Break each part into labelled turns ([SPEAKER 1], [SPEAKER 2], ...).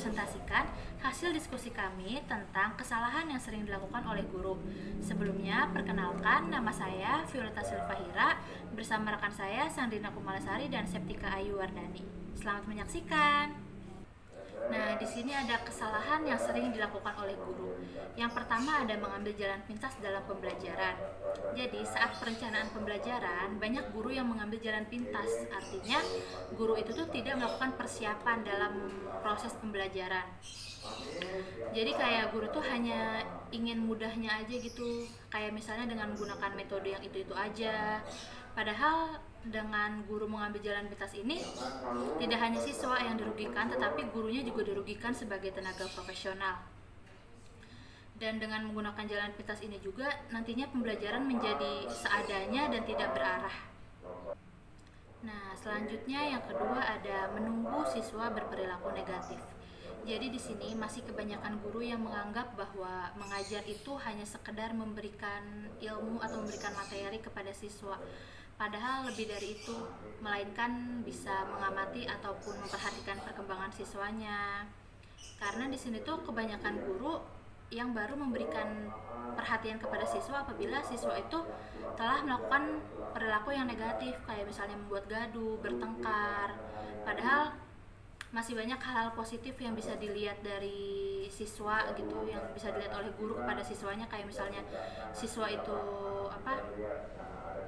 [SPEAKER 1] mempresentasikan hasil diskusi kami tentang kesalahan yang sering dilakukan oleh guru. Sebelumnya, perkenalkan, nama saya Violeta Silvahira bersama rekan saya Sandrina Kumalasari dan Septika Ayu Wardani. Selamat menyaksikan. Nah, di sini ada kesalahan yang sering dilakukan oleh guru. Yang pertama ada mengambil jalan pintas dalam pembelajaran. Jadi, saat perencanaan pembelajaran, banyak guru yang mengambil jalan pintas. Artinya, guru itu tuh tidak melakukan persiapan dalam proses pembelajaran. Jadi kayak guru tuh hanya ingin mudahnya aja gitu. Kayak misalnya dengan menggunakan metode yang itu-itu aja. Padahal dengan guru mengambil jalan pintas ini tidak hanya siswa yang dirugikan, tetapi gurunya juga dirugikan sebagai tenaga profesional. Dan dengan menggunakan jalan pintas ini juga nantinya pembelajaran menjadi seadanya dan tidak berarah. Nah, selanjutnya yang kedua ada menunggu siswa berperilaku negatif. Jadi di sini masih kebanyakan guru yang menganggap bahwa mengajar itu hanya sekedar memberikan ilmu atau memberikan materi kepada siswa. Padahal lebih dari itu, melainkan bisa mengamati ataupun memperhatikan perkembangan siswanya. Karena di sini tuh kebanyakan guru yang baru memberikan perhatian kepada siswa apabila siswa itu telah melakukan perilaku yang negatif, kayak misalnya membuat gaduh, bertengkar. Padahal masih banyak hal-hal positif yang bisa dilihat dari siswa gitu, yang bisa dilihat oleh guru kepada siswanya, kayak misalnya siswa itu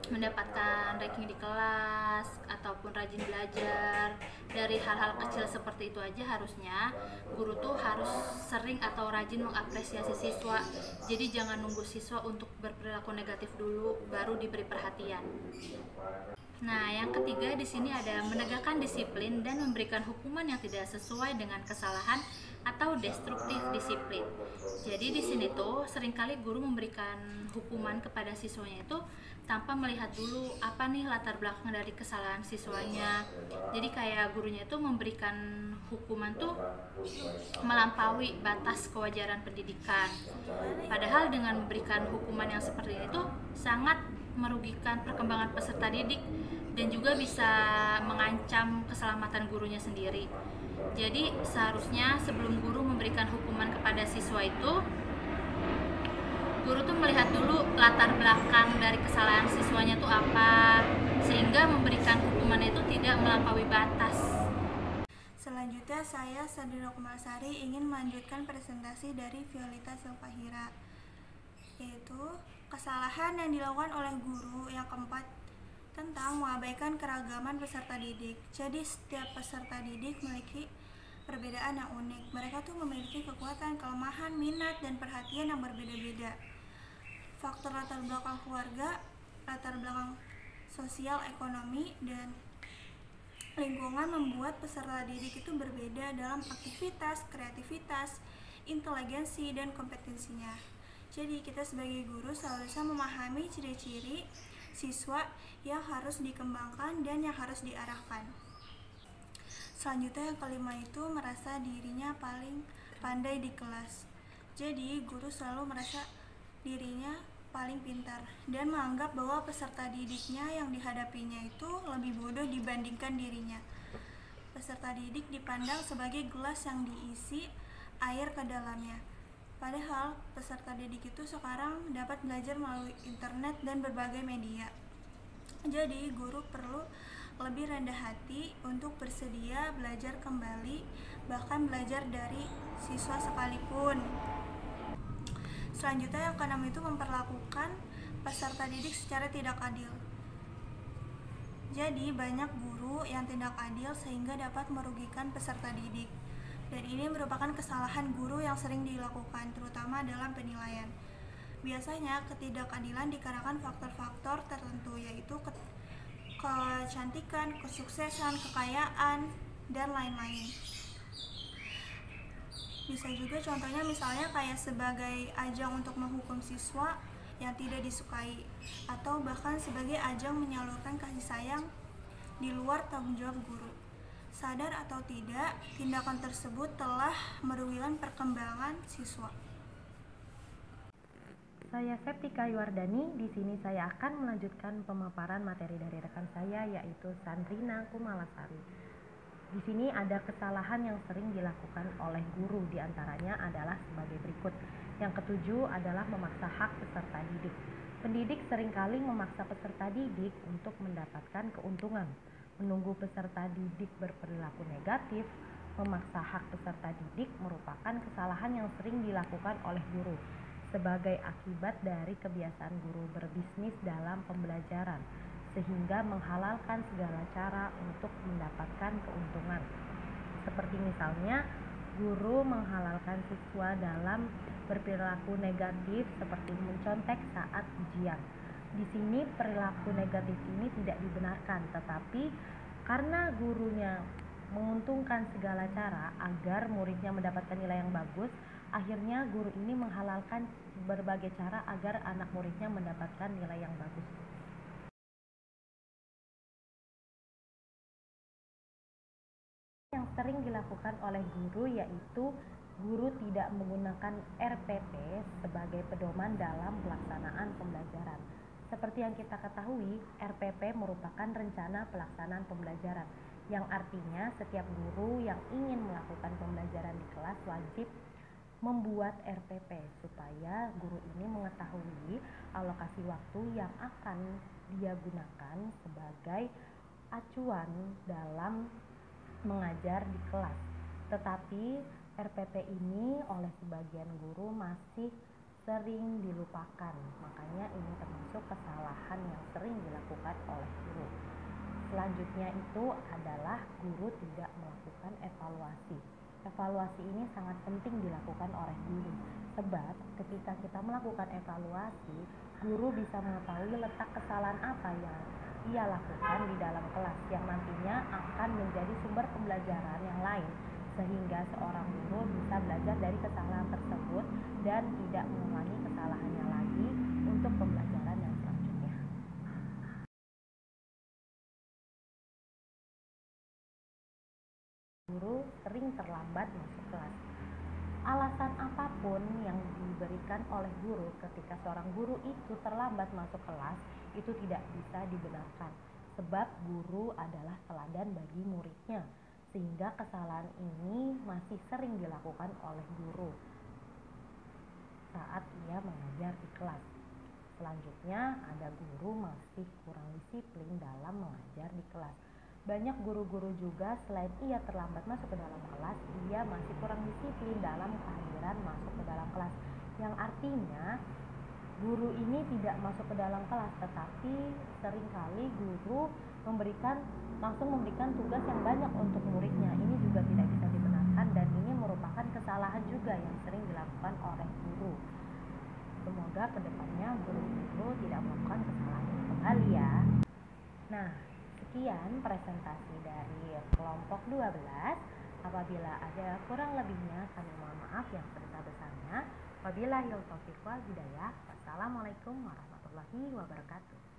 [SPEAKER 1] mendapatkan ranking di kelas ataupun rajin belajar. Dari hal-hal kecil seperti itu aja harusnya guru tuh harus sering atau rajin mengapresiasi siswa. Jadi jangan nunggu siswa untuk berperilaku negatif dulu baru diberi perhatian. Nah, yang ketiga di sini ada menegakkan disiplin dan memberikan hukuman yang tidak sesuai dengan kesalahan atau destruktif disiplin. Jadi di sini tuh seringkali guru memberikan hukuman kepada siswanya itu tanpa melihat dulu apa nih latar belakang dari kesalahan siswanya. Jadi kayak gurunya itu memberikan hukuman tuh melampaui batas kewajaran pendidikan. Padahal dengan memberikan hukuman yang seperti itu sangat merugikan perkembangan peserta didik dan juga bisa mengancam keselamatan gurunya sendiri. Jadi seharusnya sebelum guru memberikan hukuman kepada siswa itu, guru tuh melihat dulu latar belakang dari kesalahan siswanya tuh apa, sehingga memberikan hukuman itu tidak melampaui batas.
[SPEAKER 2] Selanjutnya saya Sandrina Kumalasari ingin melanjutkan presentasi dari Violeta Silvahira, yaitu kesalahan yang dilakukan oleh guru. Yang keempat, tentang mengabaikan keragaman peserta didik. Jadi setiap peserta didik memiliki perbedaan yang unik. Mereka tuh memiliki kekuatan, kelemahan, minat, dan perhatian yang berbeda-beda. Faktor latar belakang keluarga, latar belakang sosial, ekonomi, dan lingkungan membuat peserta didik itu berbeda dalam aktivitas, kreativitas, inteligensi, dan kompetensinya. Jadi kita sebagai guru seharusnya memahami ciri-ciri siswa yang harus dikembangkan dan yang harus diarahkan. Selanjutnya yang kelima itu merasa dirinya paling pandai di kelas. Jadi guru selalu merasa dirinya paling pintar dan menganggap bahwa peserta didiknya yang dihadapinya itu lebih bodoh dibandingkan dirinya. Peserta didik dipandang sebagai gelas yang diisi air ke dalamnya. Padahal peserta didik itu sekarang dapat belajar melalui internet dan berbagai media. Jadi guru perlu lebih rendah hati untuk bersedia belajar kembali, bahkan belajar dari siswa sekalipun. Selanjutnya yang keenam itu memperlakukan peserta didik secara tidak adil. Jadi banyak guru yang tidak adil sehingga dapat merugikan peserta didik. Dan ini merupakan kesalahan guru yang sering dilakukan, terutama dalam penilaian. Biasanya ketidakadilan dikarenakan faktor-faktor tertentu, yaitu kecantikan, kesuksesan, kekayaan, dan lain-lain. Bisa juga contohnya misalnya kayak sebagai ajang untuk menghukum siswa yang tidak disukai, atau bahkan sebagai ajang menyalurkan kasih sayang di luar tanggung jawab guru. Sadar atau tidak, tindakan tersebut telah merugikan perkembangan siswa.
[SPEAKER 3] Saya Septika Ayu Wardani. Di sini saya akan melanjutkan pemaparan materi dari rekan saya, yaitu Sandrina Kumalasari. Di sini ada kesalahan yang sering dilakukan oleh guru, diantaranya adalah sebagai berikut. Yang ketujuh adalah memaksa hak peserta didik. Pendidik seringkali memaksa peserta didik untuk mendapatkan keuntungan, menunggu peserta didik berperilaku negatif. Memaksa hak peserta didik merupakan kesalahan yang sering dilakukan oleh guru sebagai akibat dari kebiasaan guru berbisnis dalam pembelajaran, sehingga menghalalkan segala cara untuk mendapatkan keuntungan. Seperti misalnya, guru menghalalkan siswa dalam berperilaku negatif seperti mencontek saat ujian. Di sini perilaku negatif ini tidak dibenarkan, tetapi karena gurunya menguntungkan segala cara agar muridnya mendapatkan nilai yang bagus, akhirnya guru ini menghalalkan berbagai cara agar anak muridnya mendapatkan nilai yang bagus. Yang sering dilakukan oleh guru yaitu guru tidak menggunakan RPP sebagai pedoman dalam pelaksanaan pembelajaran. Seperti yang kita ketahui, RPP merupakan rencana pelaksanaan pembelajaran, yang artinya setiap guru yang ingin melakukan pembelajaran di kelas wajib membuat RPP supaya guru ini mengetahui alokasi waktu yang akan dia gunakan sebagai acuan dalam mengajar di kelas. Tetapi RPP ini oleh sebagian guru masih sering dilupakan, makanya ini termasuk kesalahan yang sering dilakukan oleh guru. Selanjutnya itu adalah guru tidak melakukan evaluasi. Evaluasi ini sangat penting dilakukan oleh guru, sebab ketika kita melakukan evaluasi, guru bisa mengetahui letak kesalahan apa yang ia lakukan di dalam kelas yang nantinya akan menjadi sumber pembelajaran yang lain, sehingga seorang guru bisa belajar dari kesalahan tersebut dan tidak mengulangi kesalahannya lagi untuk pembelajaran yang selanjutnya. Guru sering terlambat masuk kelas. Alasan apapun yang diberikan oleh guru ketika seorang guru itu terlambat masuk kelas itu tidak bisa dibenarkan, sebab guru adalah teladan bagi muridnya, sehingga kesalahan ini masih sering dilakukan oleh guru saat ia mengajar di kelas. Selanjutnya ada guru masih kurang disiplin dalam mengajar di kelas. Banyak guru-guru juga selain ia terlambat masuk ke dalam kelas, ia masih kurang disiplin dalam kehadiran masuk ke dalam kelas, yang artinya guru ini tidak masuk ke dalam kelas, tetapi seringkali guru langsung memberikan tugas yang banyak untuk muridnya. Ini juga tidak bisa dibenarkan dan ini merupakan kesalahan juga yang sering dilakukan oleh guru. Semoga kedepannya guru-guru tidak melakukan kesalahan yang kembali ya. Nah, sekian presentasi dari kelompok 12. Apabila ada kurang lebihnya, kami mohon maaf yang sebesar-besarnya. Wabillahi taufiq wal hidayah. Wassalamualaikum warahmatullahi wabarakatuh.